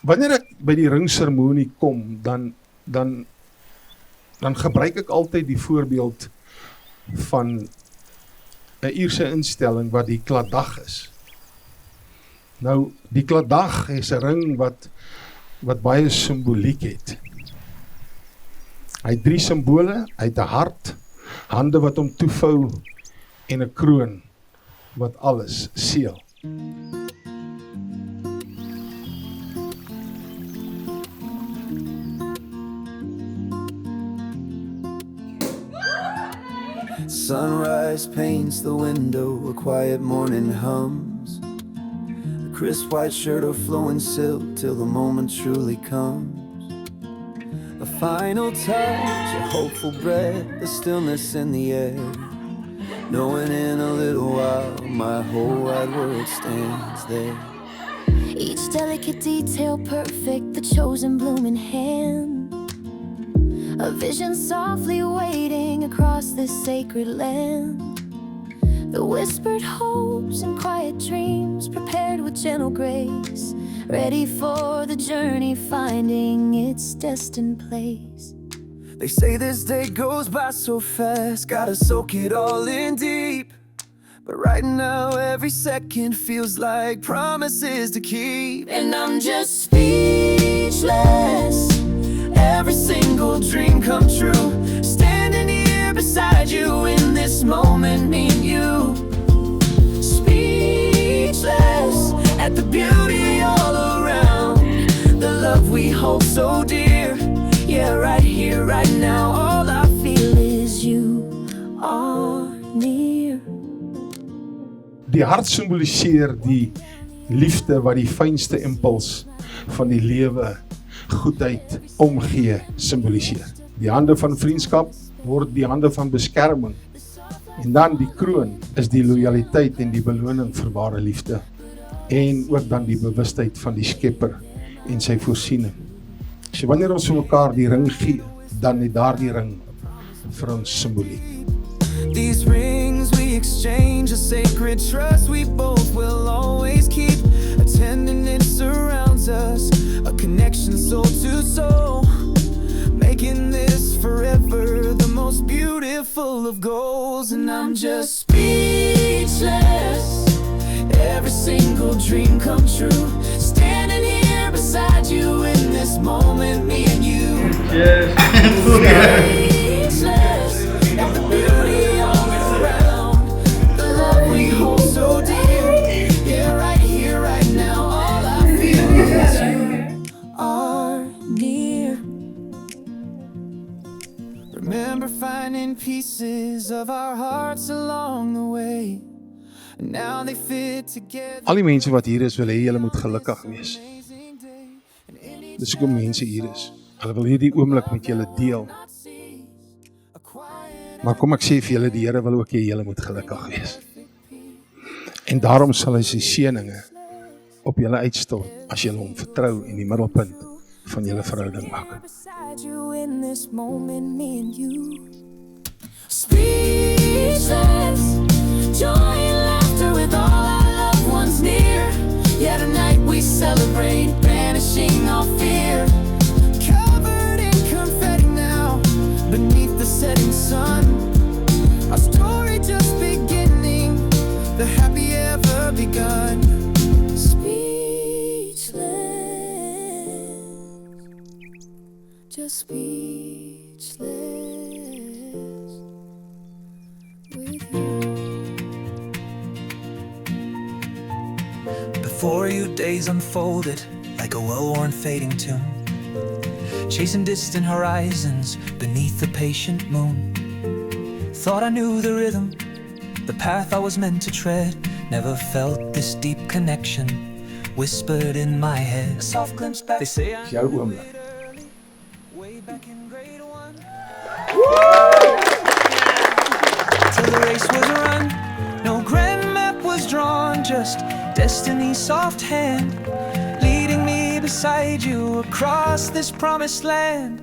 Wanneer ek by die ringseremonie kom, dan gebruik ek altyd die voorbeeld van 'n Ierse instelling wat die Clodagh is. Nou, die Clodagh is 'n ring wat baie simboliek het. Hy het 3 simbole, hy het 'n hart, hande wat hom toevou en 'n kroon wat alles seël. Sunrise paints the window, a quiet morning hums. The crisp white shirt of flowing silk till the moment truly comes. A final touch, a hopeful breath, the stillness in the air. Knowing in a little while my whole wide world stands there. Each delicate detail perfect, the chosen bloom in hand. A vision softly waiting across this sacred land. The whispered hopes and quiet dreams prepared with gentle grace, ready for the journey finding its destined place. They say this day goes by so fast, gotta soak it all in deep. But right now every second feels like promises to keep. And I'm just speechless. Every single dream come true. Standing here beside you in this moment, me and you. Speechless at the beauty all around. The love we hold so dear. Yeah, right here, right now. All I feel is you are near. Die hart simboliseer die liefde wat die fynste impuls van die lewe, goedheid, omgee simboliseer. Die hande van vriendskap word die hande van beskerming. En dan die kroon is die lojaliteit en die beloning vir ware liefde. En ook dan die bewustheid van die Skepper en sy voorsiening. So wanneer ons vir mekaar die ring gee, dan het daardie ring vir ons simboliek. These rings we exchange, a sacred trust we both will always keep. A tenderness surrounds us, a connection soul to soul, making this forever the most beautiful of goals. And I'm just speechless. Every single dream come true. Standing here beside you in this moment, me and you. Speechless at the beauty all around. The love we hold so dear. Yeah, right here, right now. All I feel is you are near. Remember finding pieces of our hearts along the way. And now they fit together. Al die mense wat hier is, wil hê julle moet gelukkig wees. Dis hoekom mense hier is. Hulle wil hierdie oomblik met julle deel. Maar kom ek sê vir julle, die Here wil ook hê julle moet gelukkig wees. En daarom sal hy sy seëninge op julle uitstort as julle hom vertrou en die middelpunt van julle verhouding maak. Speechless, joy and laughter with all our loved ones near. Yet tonight we celebrate, banishing all fear. Covered in confetti now, beneath the setting sun. Our story just beginning, the happy ever begun. Speechless, just speechless with you. Before you days unfolded like a well-worn fading tune, chasing distant horizons beneath the patient moon. Thought I knew the rhythm, the path I was meant to tread. Never felt this deep connection whispered in my head. A soft glimpse back. They say I'm Jou oomblik. way back in grade 1. Till the race was run, no grand map was drawn, just destiny's soft hand leading me beside you across this promised land.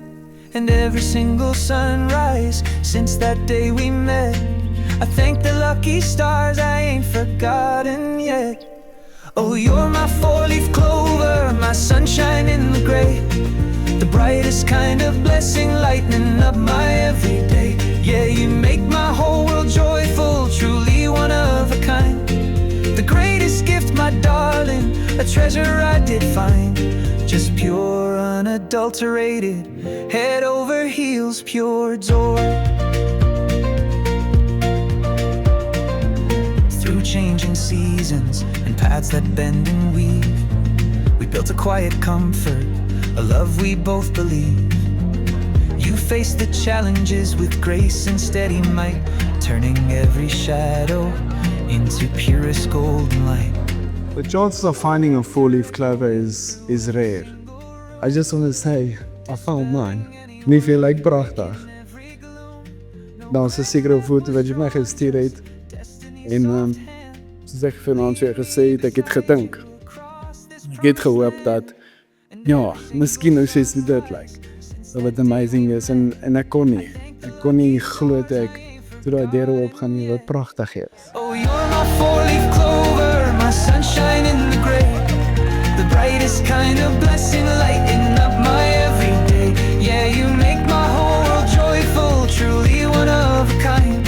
And every single sunrise since that day we met, I thank the lucky stars I ain't forgotten yet. Oh, you're my four-leaf clover, my sunshine in the gray, the brightest kind of blessing, lightening up my everyday. Yeah, you make my whole world joyful, truly one of a kind. The greatest gift, my darling, a treasure I did find. Just pure, unadulterated, head over heels, pure joy. Through changing seasons and paths that bend and weave, we built a quiet comfort, a love we both believe. You faced the challenges with grace and steady might, turning every shadow into purest golden light. The chances of finding a four-leaf clover is rare. I just want to say, I found mine. Nie veel lyk pragtig. Daar's 'n sekere foto wat jy my gestuur het. En soos ek vanaand vir jou gesê het, ek het gedink. Ek het gehoop dat ja, miskien nou sies dit lyk. So wat amazing is en ek kon nie glo dat ek toe daai deur oopgaan nie, wat pragtig is. Oh, you're my four-leaf clover, my sunshine in the gray, the brightest kind of blessing, lighting up my everyday. Yeah, you make my whole world joyful, truly one of a kind.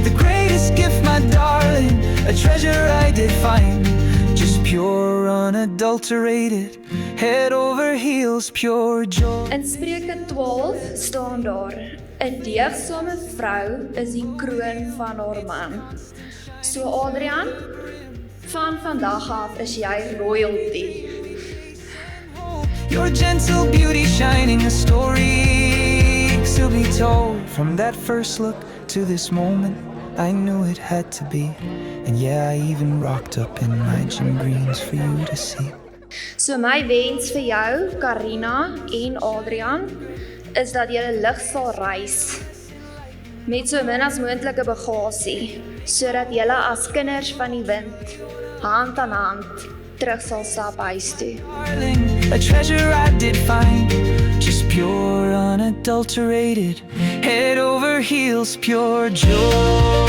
The greatest gift, my darling, a treasure I did find. Just pure, unadulterated, head over heels, pure joy. In Spreuke 12 staan daar: 'n deegsame vrou is die kroon van haar man. So Adrian, van vandag af is jy royalty. Your gentle beauty shining, a story to be told. From that first look to this moment, I knew it had to be. And yeah, I even rocked up in my gym greens for you to see. So my wens vir jou, Karina en Adrian, is dat julle lig sal reis met so min as moontlike bagasie, sodat julle as kinders van die wind hand aan hand terug sal stap huis toe. Darling, a treasure I did find, just pure, unadulterated, head over heels, pure joy.